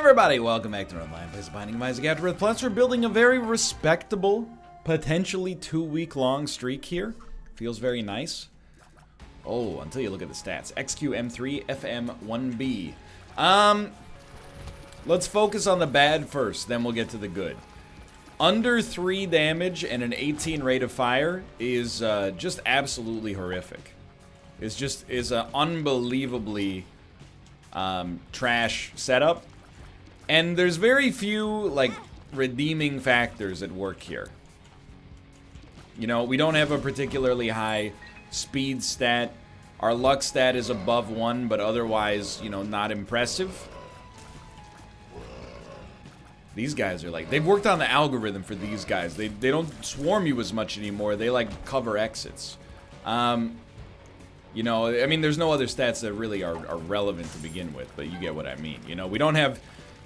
everybody, welcome back to Northernlion. Plays Binding of Isaac Afterbirth. Plus, we're building a very respectable, potentially 2-week-long streak here. Feels very nice. Oh, until you look at the stats. XQ M3, FM 1B. Let's focus on the bad first, then we'll get to the good. Under 3 damage and an 18 rate of fire is just absolutely horrific. It's an unbelievably trash setup. And there's very few, like, redeeming factors at work here. You know, we don't have a particularly high speed stat. Our luck stat is above 1, but otherwise, you know, not impressive. These guys are like, they've worked on the algorithm for these guys. They don't swarm you as much anymore. They, like, cover exits. You know, I mean, there's no other stats that really are relevant to begin with, but you get what I mean. You know, we don't have...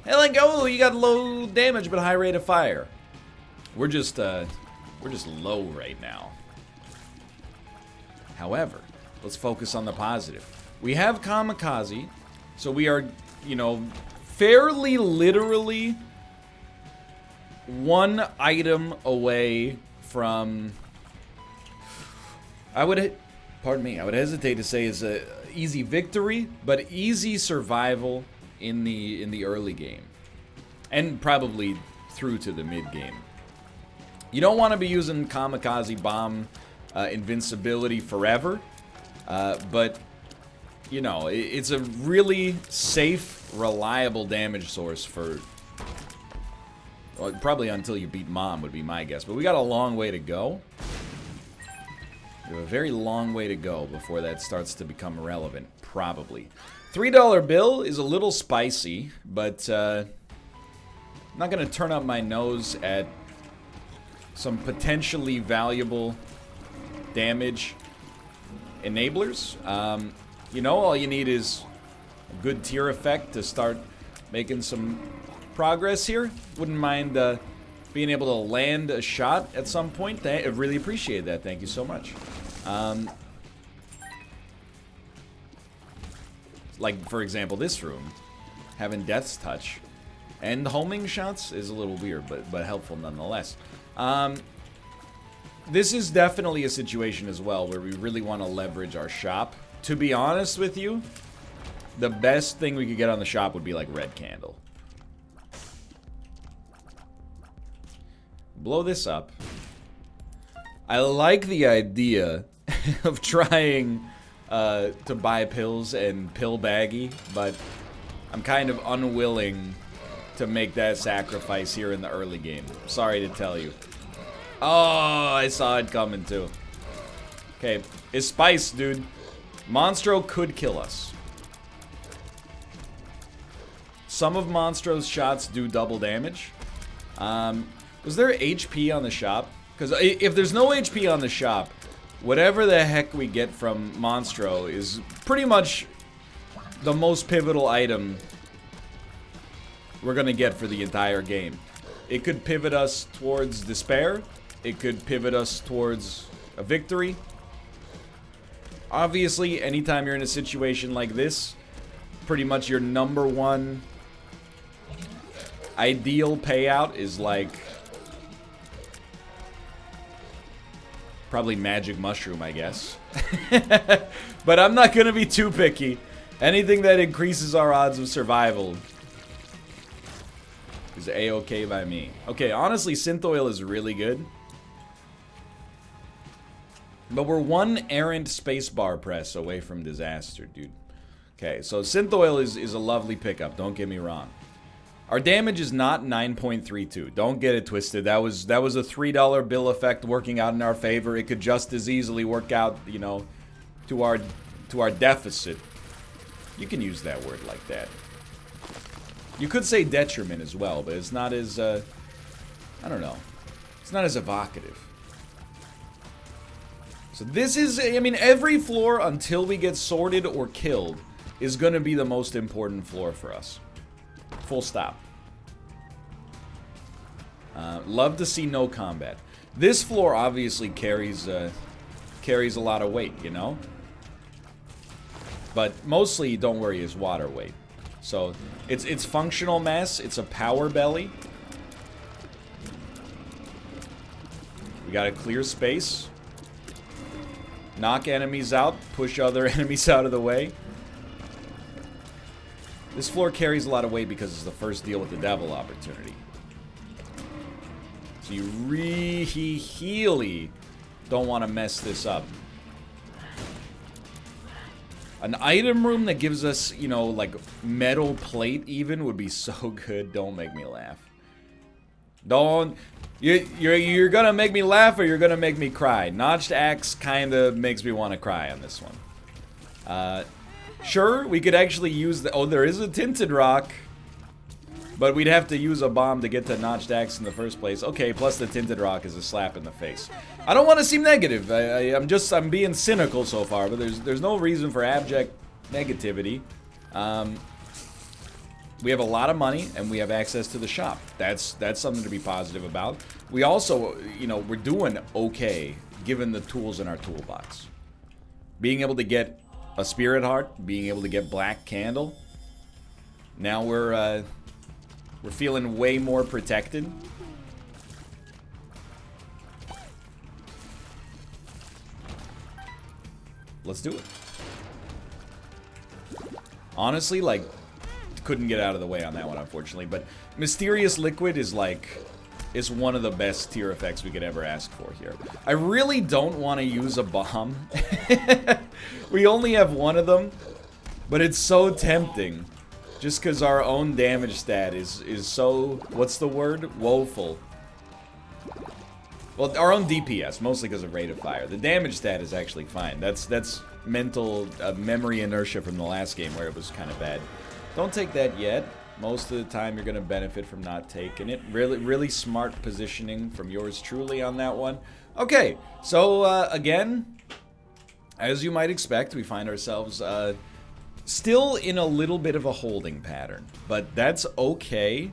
Hey, like, oh, you got low damage but high rate of fire. We're just low right now. However, let's focus on the positive. We have Kamikaze, so we are, you know, fairly literally 1 item away from... I would hesitate to say it's a easy victory, but easy survival in the early game, and probably through to the mid game. You don't want to be using Kamikaze Bomb invincibility forever, but you know, it's a really safe, reliable damage source for, well, probably until you beat Mom would be my guess. But we got a long way to go. We have a very long way to go before that starts to become relevant, probably. $3 bill is a little spicy, but I'm not going to turn up my nose at some potentially valuable damage enablers. You know, all you need is a good tier effect to start making some progress here. Wouldn't mind being able to land a shot at some point. I really appreciate that. Thank you so much. Like, for example, this room, having Death's Touch and homing shots is a little weird, but helpful nonetheless. This is definitely a situation as well where we really want to leverage our shop. To be honest with you, the best thing we could get on the shop would be like Red Candle. Blow this up. I like the idea of trying to buy pills and pill baggy, but I'm kind of unwilling to make that sacrifice here in the early game. Sorry to tell you. Oh, I saw it coming too. Okay, it's spice, dude. Monstro could kill us. Some of Monstro's shots do double damage. Was there HP on the shop? Because if there's no HP on the shop, whatever the heck we get from Monstro is pretty much the most pivotal item we're going to get for the entire game. It could pivot us towards despair. It could pivot us towards a victory. Obviously, anytime you're in a situation like this, pretty much your #1 ideal payout is like... probably Magic Mushroom, I guess. But I'm not going to be too picky. Anything that increases our odds of survival is A-okay by me. Okay, honestly, Synth Oil is really good. But we're 1 errant spacebar press away from disaster, dude. Okay, so Synth Oil is a lovely pickup, don't get me wrong. Our damage is not 9.32. Don't get it twisted. That was a $3 bill effect working out in our favor. It could just as easily work out, you know, to our deficit. You can use that word like that. You could say detriment as well, but it's not as I don't know. It's not as evocative. So this is, I mean, every floor until we get sorted or killed is going to be the most important floor for us. Full stop. Love to see no combat. This floor obviously carries a lot of weight, you know? But mostly, don't worry, is water weight. So it's functional mass. It's a power belly. We gotta clear space. Knock enemies out. Push other enemies out of the way. This floor carries a lot of weight because it's the first deal with the devil opportunity. So you really don't want to mess this up. An item room that gives us, you know, like metal plate even would be so good. Don't make me laugh. Don't. You're gonna make me laugh or you're gonna make me cry. Notched axe kind of makes me want to cry on this one. Sure, we could actually use the... Oh, there is a tinted rock. But we'd have to use a bomb to get to notched axe in the first place. Okay, plus the tinted rock is a slap in the face. I don't want to seem negative. I'm being cynical so far, but there's no reason for abject negativity. We have a lot of money and we have access to the shop. That's something to be positive about. We also, you know, we're doing okay given the tools in our toolbox. Being able to get a spirit heart, being able to get black candle. Now we're feeling way more protected. Let's do it. Honestly, like, couldn't get out of the way on that one, unfortunately. But Mysterious Liquid is is one of the best tier effects we could ever ask for here. I really don't want to use a bomb. We only have one of them, but it's so tempting. Just because our own damage stat is so, what's the word? Woeful. Well, our own DPS, mostly because of rate of fire. The damage stat is actually fine. That's mental memory inertia from the last game where it was kind of bad. Don't take that yet. Most of the time you're going to benefit from not taking it. Really smart positioning from yours truly on that one. Okay, so again, as you might expect, we find ourselves still in a little bit of a holding pattern. But that's okay.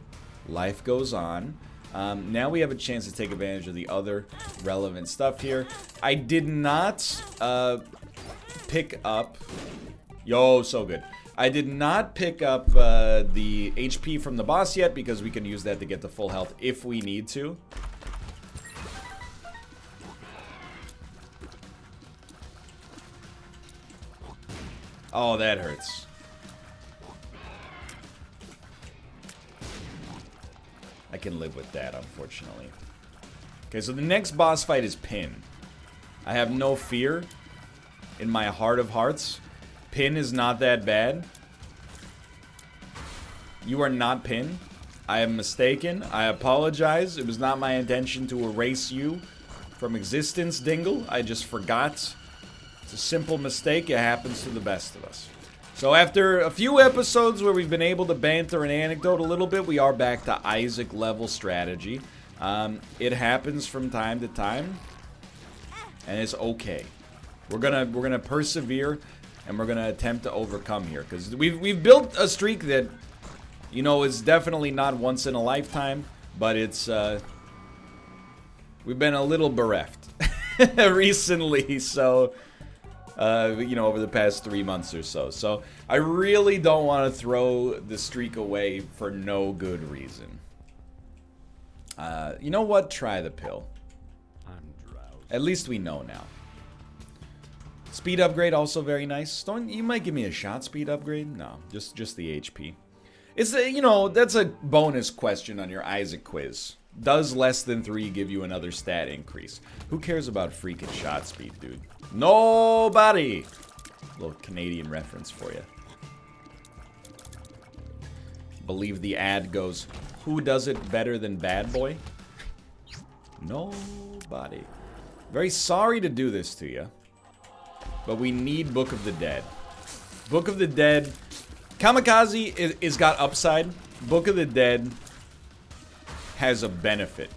Life goes on. Now we have a chance to take advantage of the other relevant stuff here. I did not pick up... Yo, so good. I did not pick up the HP from the boss yet because we can use that to get to full health if we need to. Oh, that hurts. I can live with that, unfortunately. Okay, so the next boss fight is Pin. I have no fear in my heart of hearts. Pin is not that bad. You are not Pin. I am mistaken. I apologize. It was not my intention to erase you from existence, Dingle. I just forgot. It's a simple mistake. It happens to the best of us. So after a few episodes where we've been able to banter and anecdote a little bit, we are back to Isaac level strategy. It happens from time to time, and it's okay. We're gonna persevere, and we're gonna attempt to overcome here because we've built a streak that, you know, is definitely not once in a lifetime, but it's we've been a little bereft recently, so. You know, over the past 3 months or so. So, I really don't want to throw the streak away for no good reason. You know what? Try the pill. At least we know now. Speed upgrade also very nice. You might give me a shot speed upgrade? No, just the HP. It's a, you know, that's a bonus question on your Isaac quiz. Does less than 3 give you another stat increase? Who cares about freaking shot speed, dude? Nobody! Little Canadian reference for you. Believe the ad goes, who does it better than Bad Boy? Nobody. Very sorry to do this to you, but we need Book of the Dead. Book of the Dead. Kamikaze is got upside. Book of the Dead has a benefit.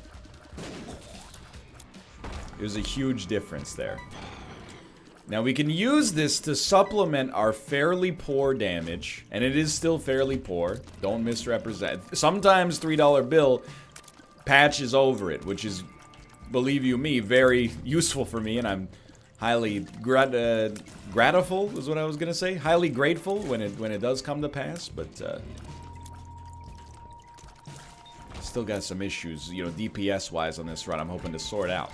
There's a huge difference there. Now we can use this to supplement our fairly poor damage, and it is still fairly poor. Don't misrepresent. Sometimes $3 bill patches over it, which is, believe you me, very useful for me, and I'm highly grateful is what I was gonna say. Highly grateful when it does come to pass, but still got some issues, you know, DPS wise on this run. I'm hoping to sort out.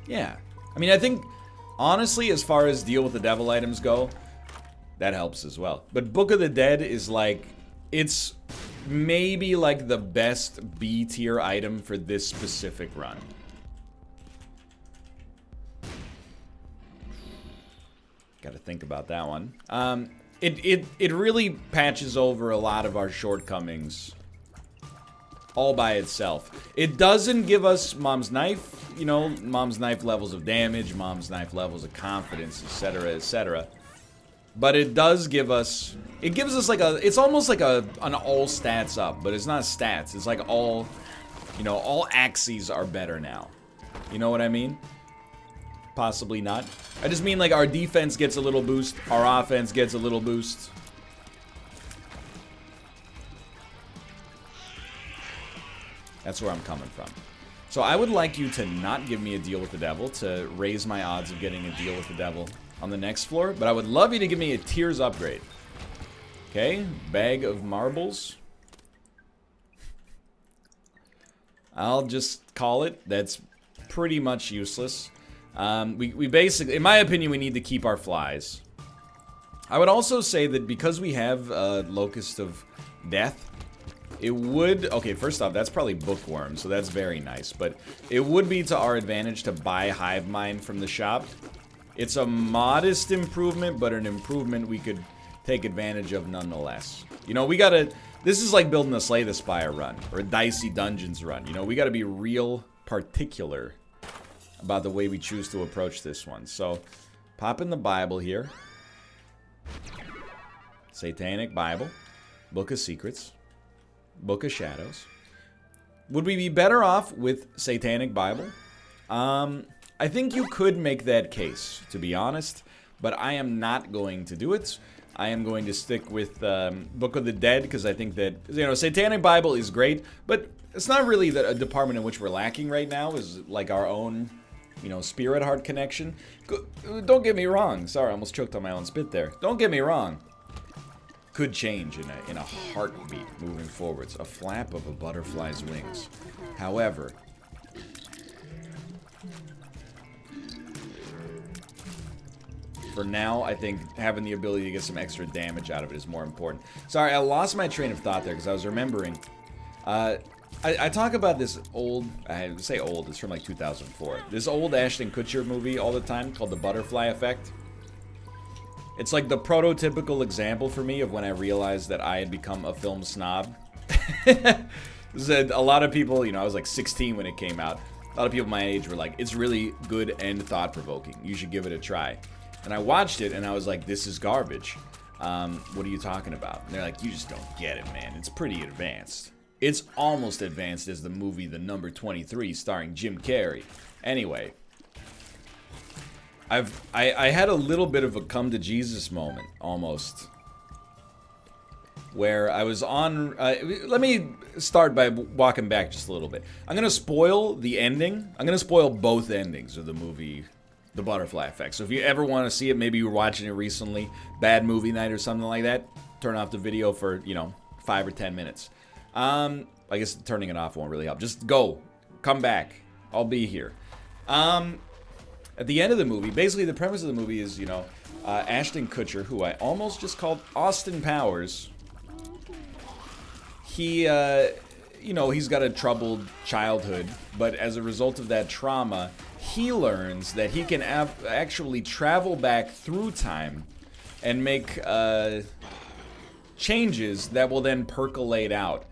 Yeah, I mean, I think honestly, as far as deal with the devil items go, that helps as well. But Book of the Dead is like, it's maybe like the best B tier item for this specific run. Got to think about that one. It really patches over a lot of our shortcomings all by itself. It doesn't give us Mom's Knife, you know, Mom's Knife levels of damage, Mom's Knife levels of confidence, etc., etc. But it does give us, it gives us like a, it's almost like an all stats up, but it's not stats. It's like all, you know, all axes are better now. You know what I mean? Possibly not. I just mean like our defense gets a little boost, our offense gets a little boost. That's where I'm coming from. So I would like you to not give me a deal with the devil to raise my odds of getting a deal with the devil on the next floor, but I would love you to give me a tiers upgrade. Okay, bag of marbles. I'll just call it. That's pretty much useless. We basically, in my opinion, we need to keep our flies. I would also say that because we have Locust of Death, it would, okay, first off, that's probably Bookworm, so that's very nice, but it would be to our advantage to buy Hive Mind from the shop. It's a modest improvement, but an improvement we could take advantage of nonetheless. You know, we gotta, this is like building a Slay the Spire run, or a Dicey Dungeons run. You know, we gotta be real particular about the way we choose to approach this one. So, pop in the Bible here. Satanic Bible. Book of Secrets. Book of Shadows. Would we be better off with Satanic Bible? I think you could make that case, to be honest, but I am not going to do it. I am going to stick with Book of the Dead, because I think that, you know, Satanic Bible is great, but it's not really a department in which we're lacking right now, is like our own, you know, Spirit Heart connection. Don't get me wrong. Sorry, I almost choked on my own spit there. Don't get me wrong. Could change in a heartbeat moving forwards. A flap of a butterfly's wings. However, for now, I think having the ability to get some extra damage out of it is more important. Sorry, I lost my train of thought there because I was remembering. I talk about this old, I say old, it's from like 2004. This old Ashton Kutcher movie all the time called The Butterfly Effect. It's like the prototypical example for me of when I realized that I had become a film snob. A lot of people, you know, I was like 16 when it came out. A lot of people my age were like, it's really good and thought-provoking. You should give it a try. And I watched it and I was like, this is garbage. What are you talking about? And they're like, you just don't get it, man. It's pretty advanced. It's almost advanced as the movie The Number 23 starring Jim Carrey. Anyway. I had a little bit of a come to Jesus moment, almost, where I was on, let me start by walking back just a little bit. I'm going to spoil the ending. I'm going to spoil both endings of the movie, The Butterfly Effect. So if you ever want to see it, maybe you were watching it recently, bad movie night or something like that, turn off the video for, you know, 5 or 10 minutes. I guess turning it off won't really help. Just go. Come back. I'll be here. At the end of the movie, basically the premise of the movie is, you know, Ashton Kutcher, who I almost just called Austin Powers. He, you know, he's got a troubled childhood, but as a result of that trauma, he learns that he can actually travel back through time and make changes that will then percolate out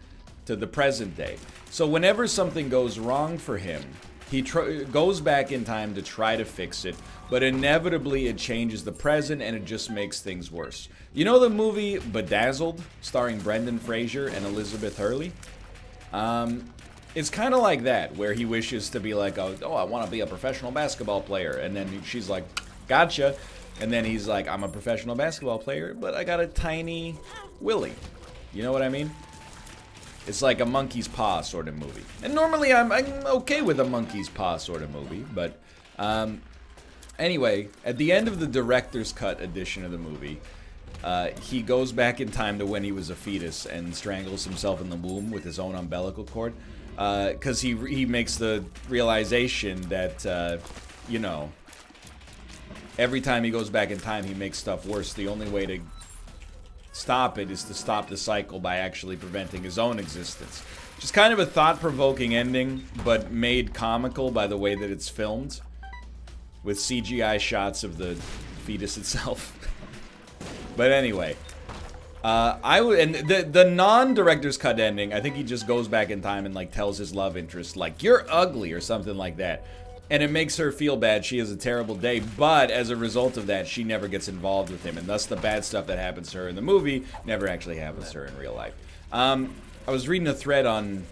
to the present day. So whenever something goes wrong for him, he goes back in time to try to fix it, but inevitably it changes the present and it just makes things worse. You know the movie Bedazzled, starring Brendan Fraser and Elizabeth Hurley? It's kind of like that, where he wishes to be like, oh, I want to be a professional basketball player. And then she's like, gotcha. And then he's like, I'm a professional basketball player, but I got a tiny willy. You know what I mean? It's like a monkey's paw sort of movie. And normally I'm okay with a monkey's paw sort of movie, but anyway, at the end of the director's cut edition of the movie, he goes back in time to when he was a fetus and strangles himself in the womb with his own umbilical cord. Because he makes the realization that, you know, every time he goes back in time, he makes stuff worse. The only way to stop it is to stop the cycle by actually preventing his own existence. Just kind of a thought-provoking ending, but made comical by the way that it's filmed, with CGI shots of the fetus itself. But anyway, and the non-director's cut ending, I think he just goes back in time and like tells his love interest like, "You're ugly," or something like that. And it makes her feel bad. She has a terrible day, but as a result of that, she never gets involved with him, and thus the bad stuff that happens to her in the movie never actually happens to her in real life. I was reading a thread on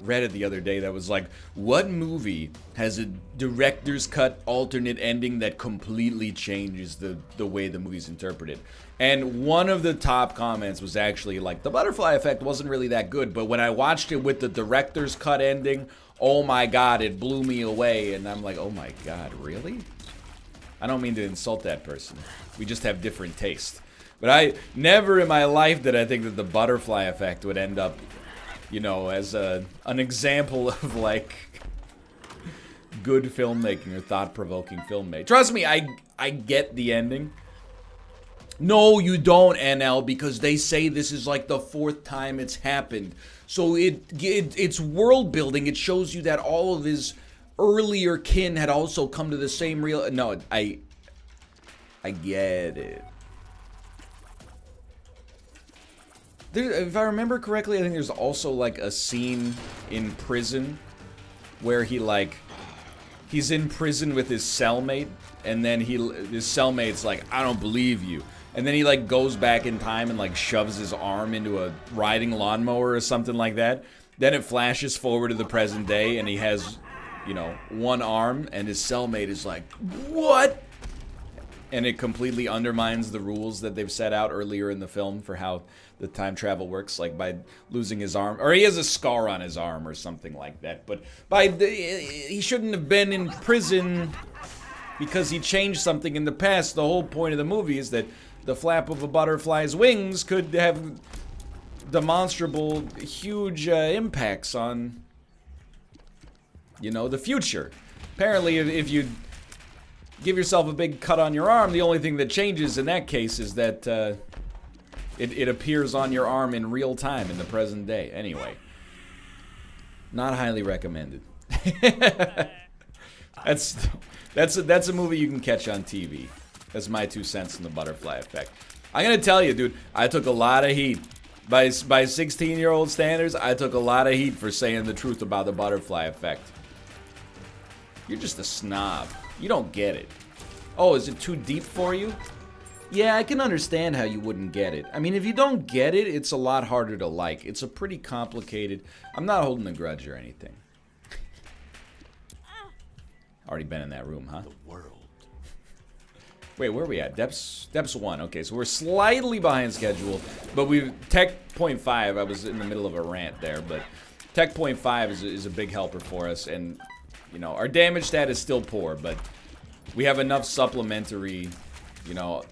Reddit the other day that was like, what movie has a director's cut alternate ending that completely changes the way the movie's interpreted? And one of the top comments was actually like, The Butterfly Effect wasn't really that good, but when I watched it with the director's cut ending, oh my god, it blew me away. And I'm like, oh my god, really? I don't mean to insult that person. We just have different taste. But I never in my life did I think that The Butterfly Effect would end up, you know, as an example of like good filmmaking or thought-provoking filmmaking. Trust me, I get the ending. No, you don't, NL, because they say this is like the 4th time it's happened. So it's world building. It shows you that all of his earlier kin had also come to the same real. No, I get it. If I remember correctly, I think there's also like a scene in prison where he's in prison with his cellmate, and then his cellmate's like, "I don't believe you." And then he like goes back in time and like shoves his arm into a riding lawnmower or something like that. Then it flashes forward to the present day and he has, you know, one arm, and his cellmate is like, "What?" And it completely undermines the rules that they've set out earlier in the film for how the time travel works, like by losing his arm, or he has a scar on his arm or something like that. But he shouldn't have been in prison because he changed something in the past. The whole point of the movie is that the flap of a butterfly's wings could have demonstrable, huge impacts on, you know, the future. Apparently, if you give yourself a big cut on your arm, the only thing that changes in that case is that it appears on your arm in real time in the present day. Anyway, not highly recommended. That's a movie you can catch on TV. That's my 2 cents in The Butterfly Effect. I'm gonna tell you, dude, I took a lot of heat. By 16-year-old standards, I took a lot of heat for saying the truth about The Butterfly Effect. You're just a snob. You don't get it. Oh, is it too deep for you? Yeah, I can understand how you wouldn't get it. I mean, if you don't get it, it's a lot harder to like. It's a pretty complicated... I'm not holding a grudge or anything. Already been in that room, huh? The world. Wait, where are we at? Depths 1. Okay, so we're slightly behind schedule, but Tech point 5, I was in the middle of a rant there, but Tech point 5 is a big helper for us, and, you know, our damage stat is still poor, but we have enough supplementary, you know,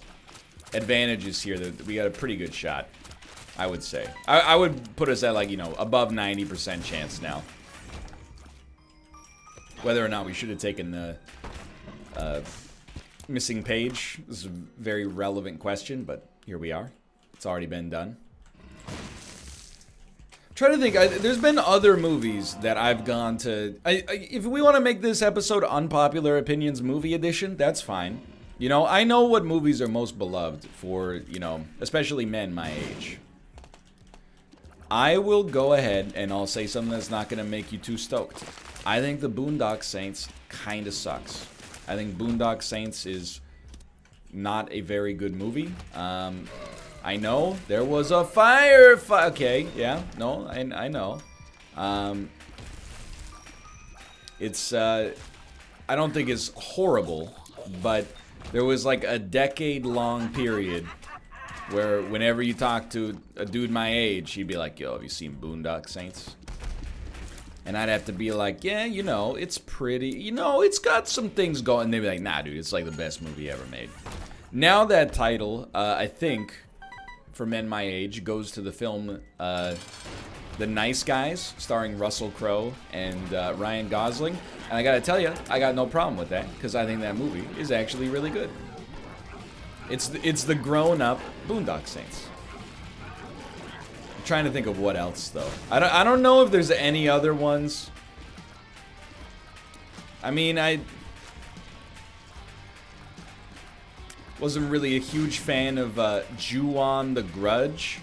advantages here that we got a pretty good shot, I would say. I would put us at, like, you know, above 90% chance now. Whether or not we should have taken the missing page is a very relevant question, but here we are. It's already been done. I'm trying to think. There's been other movies that I've gone to. If we want to make this episode Unpopular Opinions Movie Edition, that's fine. You know, I know what movies are most beloved for, you know, especially men my age. I will go ahead and I'll say something that's not going to make you too stoked. I think the Boondock Saints kind of sucks. I think Boondock Saints is not a very good movie. I know there was a fire. Okay, yeah, no, I know. It's I don't think it's horrible, but there was like a decade-long period Where whenever you talk to a dude my age, he'd be like, yo, have you seen Boondock Saints? And I'd have to be like, yeah, you know, it's pretty, you know, it's got some things going. And they'd be like, nah, dude, it's like the best movie ever made. Now that title, I think, for men my age, goes to the film The Nice Guys, starring Russell Crowe and Ryan Gosling. And I gotta tell you, I got no problem with that, because I think that movie is actually really good. It's the grown-up Boondock Saints. I'm trying to think of what else, though. I don't know if there's any other ones. I mean, I wasn't really a huge fan of Ju-on the Grudge.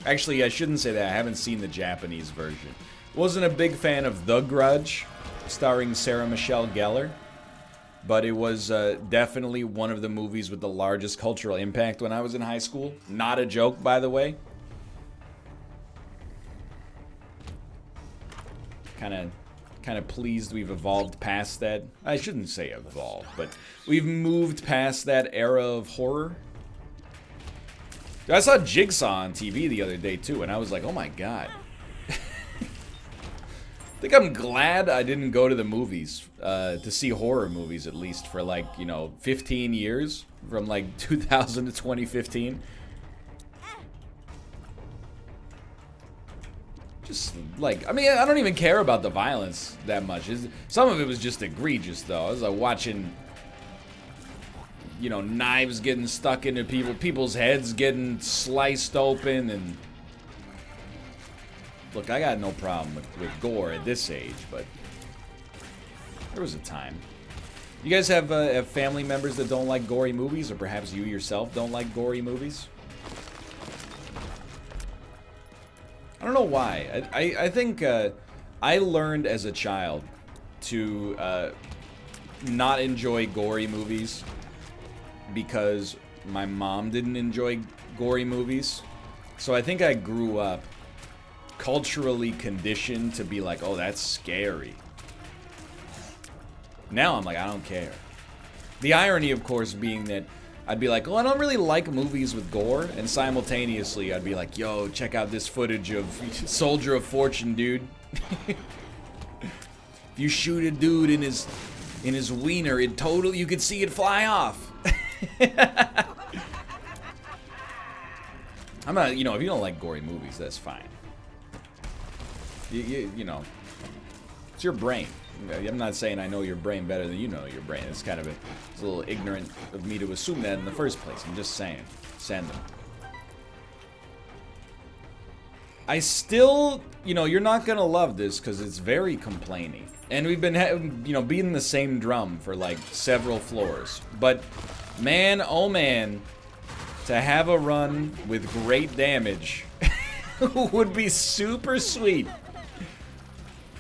Actually, I shouldn't say that. I haven't seen the Japanese version. Wasn't a big fan of The Grudge, starring Sarah Michelle Gellar. But it was definitely one of the movies with the largest cultural impact when I was in high school. Not a joke, by the way. Kind of pleased we've evolved past that. I shouldn't say evolved, but we've moved past that era of horror. I saw Jigsaw on TV the other day, too, and I was like, oh my god. I think I'm glad I didn't go to the movies to see horror movies, at least for like, you know, 15 years, from like 2000 to 2015. Just like, I mean, I don't even care about the violence that much. Some of it was just egregious, though. I was like watching, you know, knives getting stuck into people's heads getting sliced open, and look, I got no problem with gore at this age, but there was a time. You guys have family members that don't like gory movies, or perhaps you yourself don't like gory movies? I don't know why. I think I learned as a child to not enjoy gory movies because my mom didn't enjoy gory movies. So I think I grew up culturally conditioned to be like, oh, that's scary. Now I'm like, I don't care. The irony, of course, being that I'd be like, well, I don't really like movies with gore, and simultaneously I'd be like, yo, check out this footage of Soldier of Fortune, dude. If you shoot a dude in his wiener, you could see it fly off. I'm not, you know, if you don't like gory movies, that's fine. You know, it's your brain. I'm not saying I know your brain better than you know your brain. It's kind of it's a little ignorant of me to assume that in the first place. I'm just saying. Send them. I still, you know, you're not gonna love this because it's very complaining. And we've been, you know, beating the same drum for like several floors. But man, oh man, to have a run with great damage would be super sweet.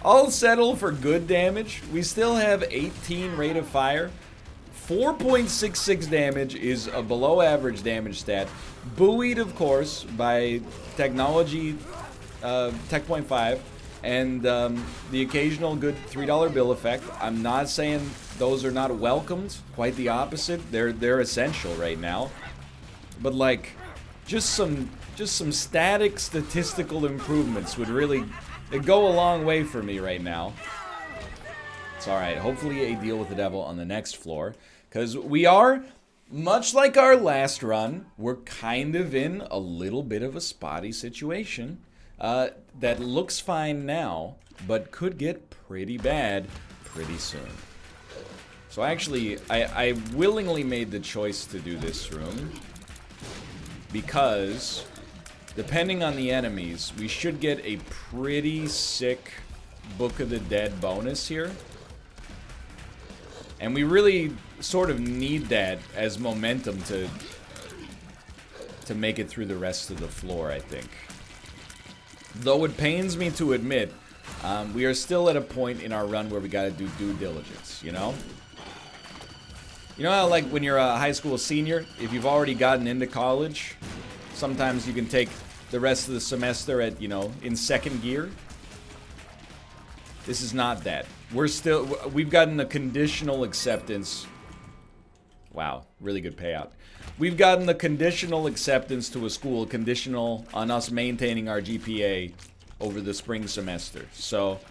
I'll settle for good damage. We still have 18 rate of fire. 4.66 damage is a below average damage stat. Buoyed, of course, by technology, Tech Point 5, and the occasional good $3 bill effect. I'm not saying those are not welcomed. Quite the opposite. They're essential right now. But like, just some static statistical improvements would really... It'd go a long way for me right now. It's alright. Hopefully a deal with the devil on the next floor. Because we are, much like our last run, we're kind of in a little bit of a spotty situation. That looks fine now, but could get pretty bad pretty soon. So actually, I willingly made the choice to do this room. Because... depending on the enemies, we should get a pretty sick Book of the Dead bonus here. And we really sort of need that as momentum to make it through the rest of the floor, I think. Though it pains me to admit, we are still at a point in our run where we gotta do due diligence, you know? You know how, like, when you're a high school senior, if you've already gotten into college, sometimes you can take the rest of the semester at, you know, in second gear. This is not that. We've gotten a conditional acceptance. Wow, really good payout. We've gotten the conditional acceptance to a school conditional on us maintaining our GPA over the spring semester. So,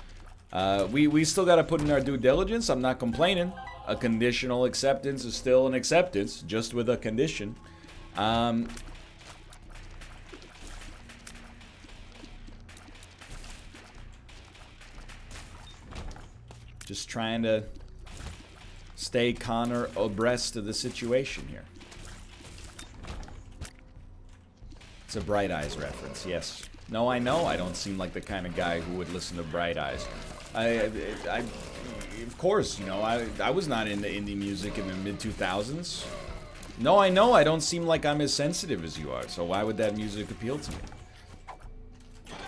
we still got to put in our due diligence. I'm not complaining. A conditional acceptance is still an acceptance, just with a condition. Just trying to stay Connor abreast of the situation here. It's a Bright Eyes reference, yes. No, I know I don't seem like the kind of guy who would listen to Bright Eyes. Of course, you know, I was not into indie music in the mid-2000s. No, I know I don't seem like I'm as sensitive as you are, so why would that music appeal to me?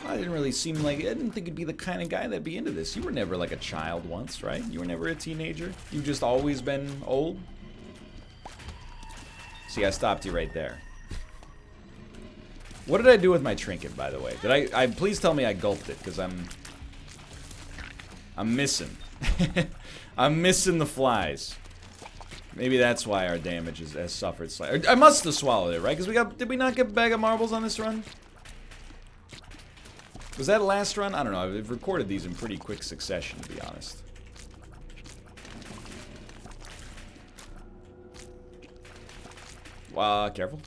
I didn't really seem like, I didn't think it'd be the kind of guy that'd be into this. You were never like a child once, right? You were never a teenager? You've just always been old? See, I stopped you right there. What did I do with my trinket, by the way? Did I please tell me I gulped it, because I'm missing. I'm missing the flies. Maybe that's why our damage has suffered slightly. I must have swallowed it, right? Because did we not get a bag of marbles on this run? Was that last run? I don't know. I've recorded these in pretty quick succession, to be honest. Careful.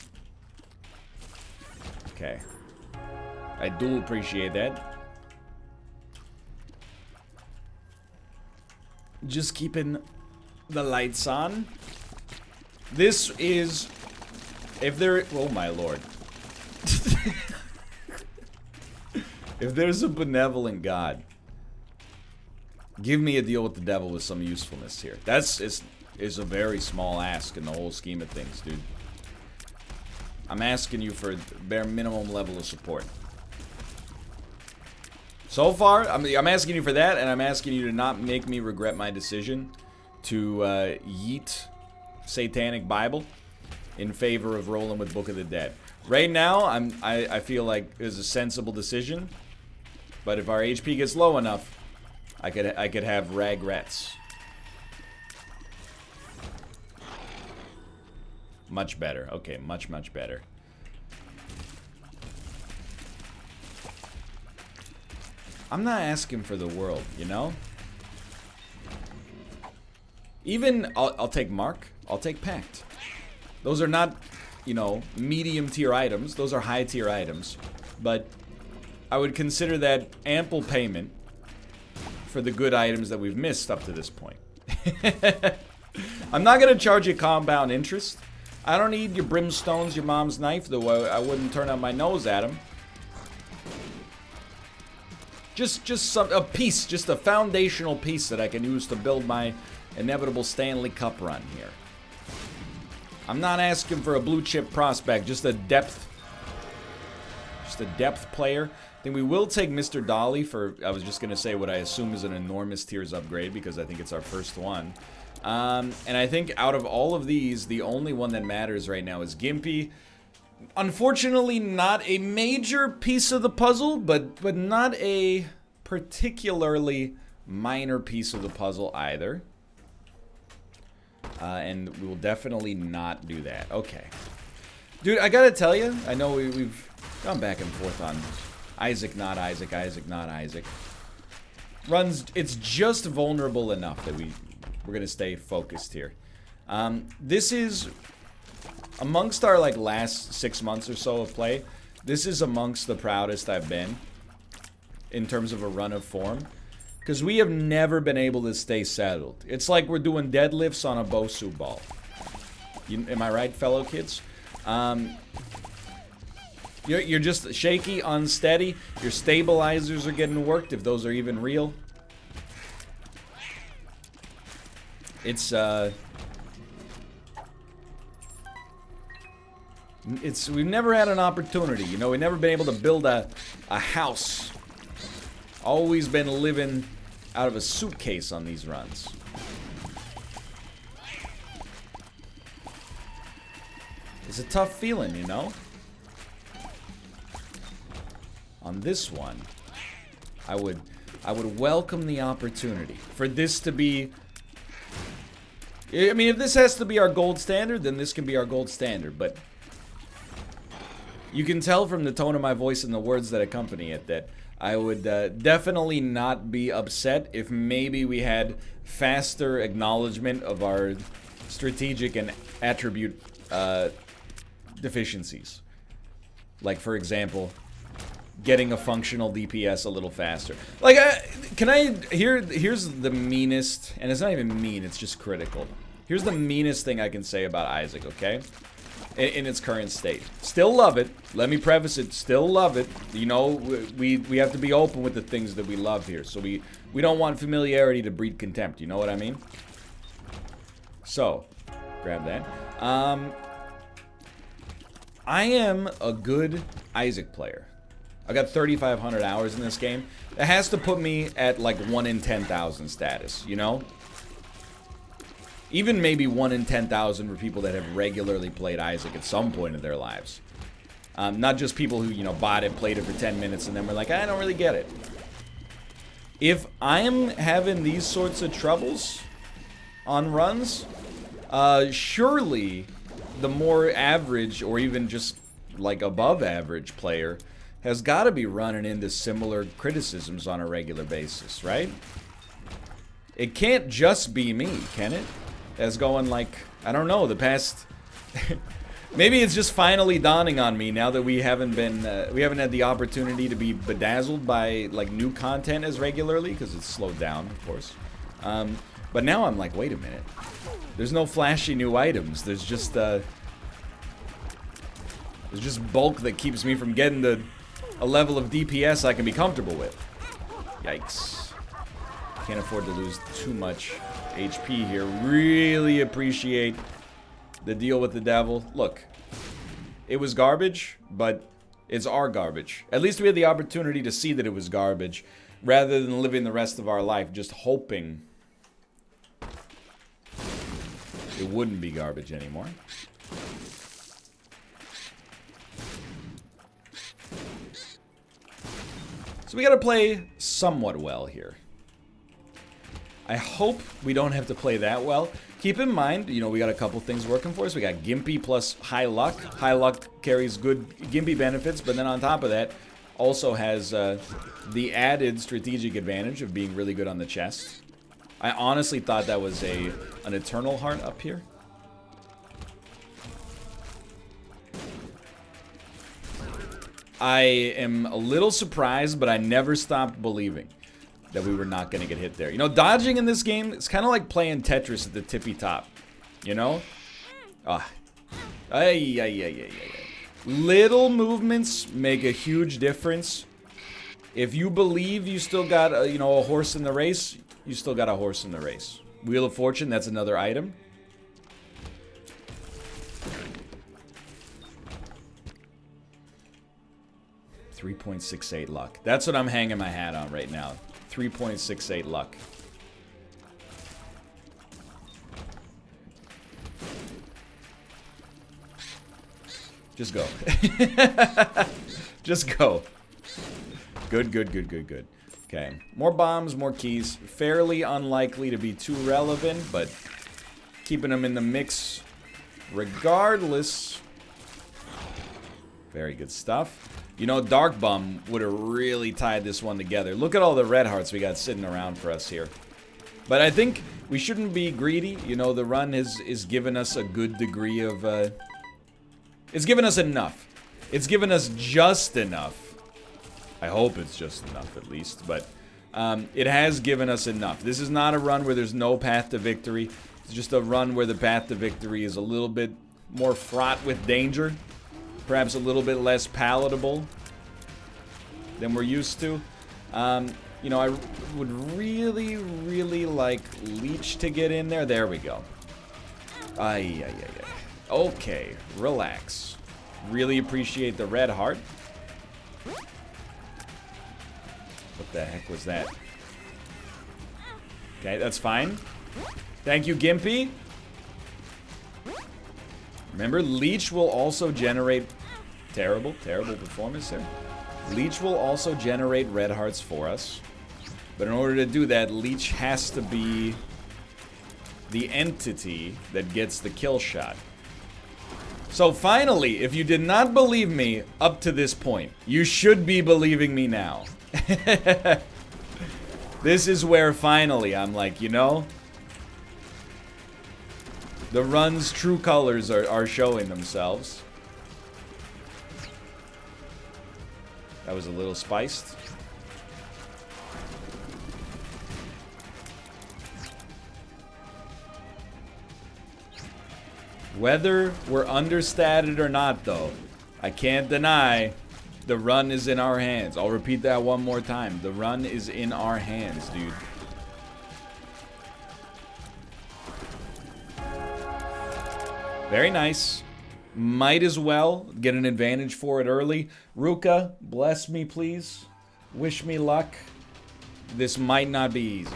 Okay. I do appreciate that. Just keeping the lights on. This is... If there... Oh, my lord. If there's a benevolent God, give me a deal with the devil with some usefulness here. That's is a very small ask in the whole scheme of things, dude. I'm asking you for bare minimum level of support. So far, I'm asking you for that, and I'm asking you to not make me regret my decision to yeet Satanic Bible in favor of rolling with Book of the Dead. Right now, I feel like it's a sensible decision, but if our HP gets low enough, I could have regrets. Much better. Okay, much better. I'm not asking for the world, you know? Even, I'll take Mark, I'll take Pact. Those are not, you know, medium tier items. Those are high tier items. But I would consider that ample payment for the good items that we've missed up to this point. I'm not going to charge you compound interest. I don't need your brimstones, your mom's knife, though I wouldn't turn up my nose at them. Just a piece, just a foundational piece that I can use to build my inevitable Stanley Cup run here. I'm not asking for a blue chip prospect, just a depth player. I think we will take Mr. Dolly for, I was just going to say what I assume is an enormous tiers upgrade because I think it's our first one. And I think out of all of these, the only one that matters right now is Gimpy. Unfortunately, not a major piece of the puzzle, but not a particularly minor piece of the puzzle either. And we will definitely not do that. Okay. Dude, I gotta tell you, I know we've gone back and forth on Isaac, not Isaac, Isaac, not Isaac. Runs, it's just vulnerable enough that we're gonna stay focused here. This is, amongst our like last 6 months or so of play, this is amongst the proudest I've been in terms of a run of form. Because we have never been able to stay settled. It's like we're doing deadlifts on a Bosu ball. Am I right, fellow kids? You're just shaky, unsteady. Your stabilizers are getting worked, if those are even real. It's we've never had an opportunity, you know. We've never been able to build a house. Always been living out of a suitcase on these runs. It's a tough feeling, you know. On this one, I would welcome the opportunity for this to be I mean, if this has to be our gold standard, then this can be our gold standard, but you can tell from the tone of my voice and the words that accompany it that I would definitely not be upset if maybe we had faster acknowledgement of our strategic and attribute deficiencies. Like, for example, getting a functional DPS a little faster. Like, here's the meanest, and it's not even mean, it's just critical. Here's the meanest thing I can say about Isaac, okay? In its current state. Still love it. Let me preface it. Still love it. You know, we have to be open with the things that we love here. So we don't want familiarity to breed contempt. You know what I mean? So, grab that. I am a good Isaac player. I got 3,500 hours in this game. It has to put me at like 1 in 10,000 status, you know? Even maybe 1 in 10,000 for people that have regularly played Isaac at some point in their lives. Not just people who, you know, bought it, played it for 10 minutes, and then were like, I don't really get it. If I'm having these sorts of troubles on runs, surely the more average or even just like above average player has got to be running into similar criticisms on a regular basis, right? It can't just be me, can it? As going like, I don't know, the past... Maybe it's just finally dawning on me now that we haven't had the opportunity to be bedazzled by like new content as regularly, because it's slowed down, of course. But now I'm like, wait a minute. There's no flashy new items. There's just bulk that keeps me from getting to a level of DPS I can be comfortable with. Yikes. Can't afford to lose too much HP here. Really appreciate the deal with the devil. Look, it was garbage, but it's our garbage. At least we had the opportunity to see that it was garbage, rather than living the rest of our life just hoping it wouldn't be garbage anymore. So we gotta play somewhat well here. I hope we don't have to play that well. Keep in mind, you know, we got a couple things working for us. We got Gimpy plus High Luck. High Luck carries good Gimpy benefits, but then on top of that, also has the added strategic advantage of being really good on the chest. I honestly thought that was an Eternal Heart up here. I am a little surprised, but I never stopped believing that we were not going to get hit there. You know, dodging in this game, it's kind of like playing Tetris at the tippy top. You know? Ah. Ay. Little movements make a huge difference. If you believe you still got, you know, a horse in the race, you still got a horse in the race. Wheel of Fortune, that's another item. .68 luck. That's what I'm hanging my hat on right now. 3.68 luck. Just go. Just go. Good. Okay. More bombs, more keys. Fairly unlikely to be too relevant, but keeping them in the mix regardless. Very good stuff. You know, Dark Bum would have really tied this one together. Look at all the red hearts we got sitting around for us here. But I think we shouldn't be greedy. You know, the run is given us a good degree of... it's given us enough. It's given us just enough. I hope it's just enough, at least. But it has given us enough. This is not a run where there's no path to victory. It's just a run where the path to victory is a little bit more fraught with danger. Perhaps a little bit less palatable than we're used to. You know, I would really like Leech to get in there. There we go. Ay. Okay, relax. Really appreciate the red heart. What the heck was that? Okay, that's fine. Thank you, Gimpy. Remember, Leech will also generate... Terrible performance there. Leech will also generate red hearts for us. But in order to do that, Leech has to be the entity that gets the kill shot. So finally, if you did not believe me up to this point, you should be believing me now. This is where finally I'm like, you know, the run's true colors are showing themselves. That was a little spiced. Whether we're understated or not, though, I can't deny the run is in our hands. I'll repeat that one more time. The run is in our hands, dude. Very nice. Might as well get an advantage for it early. Ruka, bless me, please. Wish me luck. This might not be easy.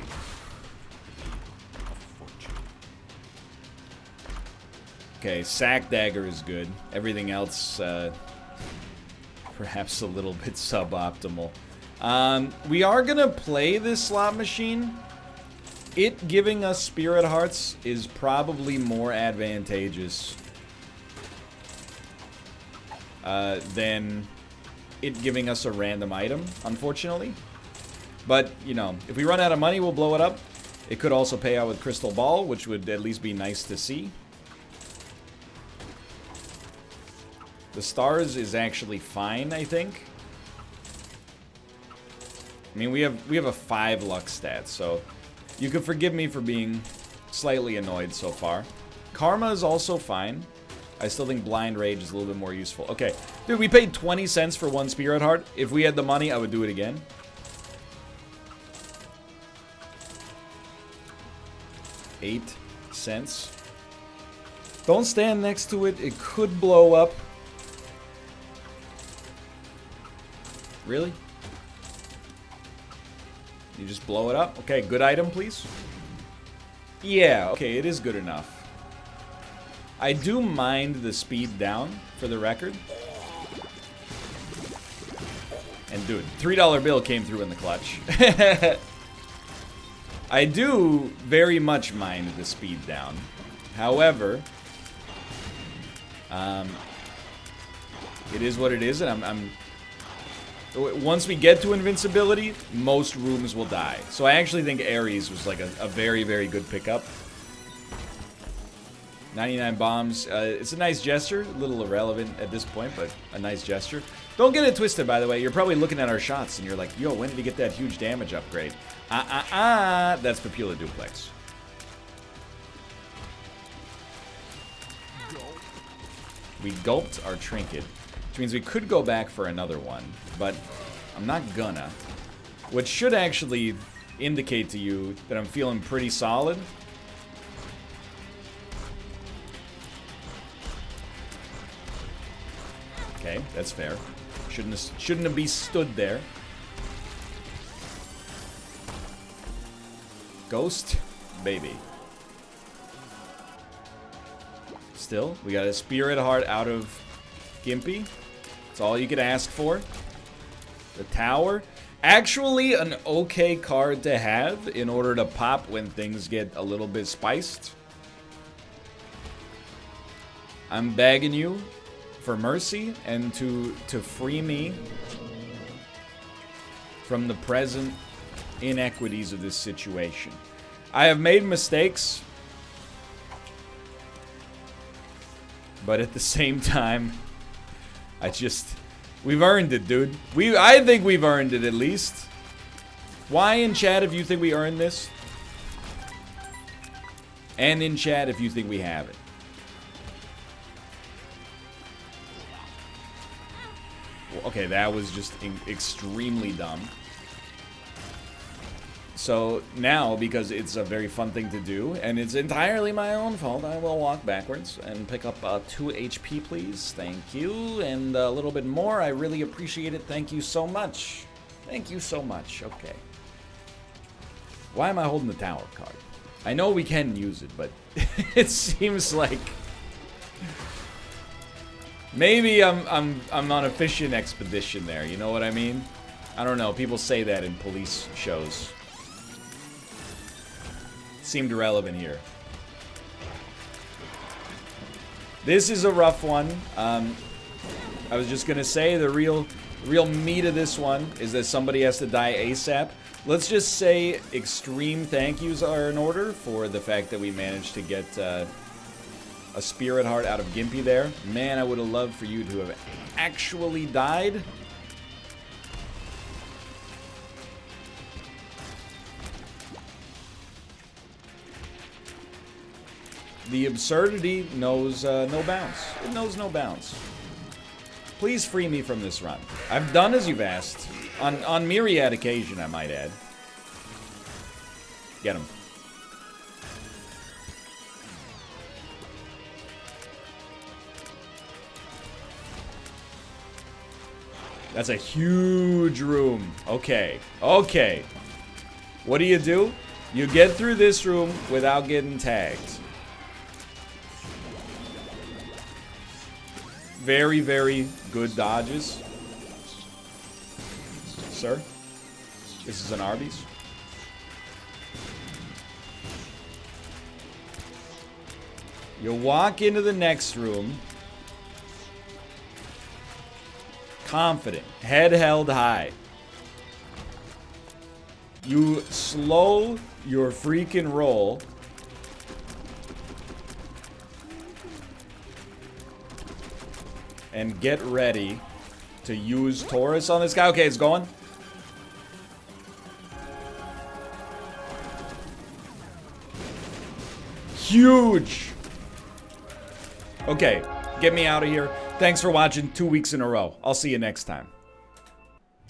Okay, sack dagger is good. Everything else, perhaps a little bit suboptimal. We are gonna play this slot machine. It giving us spirit hearts is probably more advantageous than it giving us a random item, unfortunately. But, you know, if we run out of money, we'll blow it up. It could also pay out with Crystal Ball, which would at least be nice to see. The stars is actually fine, I think. I mean, we have a 5 luck stat, so you could forgive me for being slightly annoyed so far. Karma is also fine. I still think Blind Rage is a little bit more useful. Okay, dude, we paid 20 cents for 1 Spirit Heart. If we had the money, I would do it again. $0.08. Don't stand next to it. It could blow up. Really? You just blow it up? Okay, good item, please. Yeah, okay, it is good enough. I do mind the speed down, for the record. And dude, $3 bill came through in the clutch. I do very much mind the speed down. However, it is what it is, and once we get to invincibility, most rooms will die. So I actually think Ares was like a very, very good pickup. 99 bombs. It's a nice gesture. A little irrelevant at this point, but a nice gesture. Don't get it twisted, by the way. You're probably looking at our shots, and you're like, yo, when did he get that huge damage upgrade? That's Papilla Duplex. We gulped our trinket, which means we could go back for another one, but I'm not gonna. Which should actually indicate to you that I'm feeling pretty solid. Okay, that's fair. Shouldn't have been stood there. Ghost, baby. Still, we got a spirit heart out of Gimpy. That's all you could ask for. The tower, actually an okay card to have in order to pop when things get a little bit spiced. I'm begging you for mercy and to free me from the present inequities of this situation. I have made mistakes, but at the same time, we've earned it, dude. I think we've earned it at least. Why in chat if you think we earned this? And in chat if you think we haven't. Okay, that was just extremely dumb. So now, because it's a very fun thing to do, and it's entirely my own fault, I will walk backwards and pick up 2 HP, please. Thank you. And a little bit more. I really appreciate it. Thank you so much. Thank you so much. Okay. Why am I holding the tower card? I know we can use it, but it seems like maybe I'm on a fishing expedition there. You know what I mean? I don't know. People say that in police shows. Seemed irrelevant here. This is a rough one. I was just gonna say the real meat of this one is that somebody has to die ASAP. Let's just say extreme thank yous are in order for the fact that we managed to get a spirit heart out of Gimpy there. Man, I would have loved for you to have actually died. The absurdity knows no bounds. It knows no bounds. Please free me from this run. I've done as you've asked. On myriad occasion, I might add. Get him. That's a huge room. Okay. Okay. What do? You get through this room without getting tagged. Very, very good dodges. Sir, this is an Arby's. You walk into the next room. Confident. Head held high. You slow your freaking roll. And get ready to use Taurus on this guy. Okay, it's going. Huge. Okay, get me out of here. Thanks for watching 2 weeks in a row. I'll see you next time.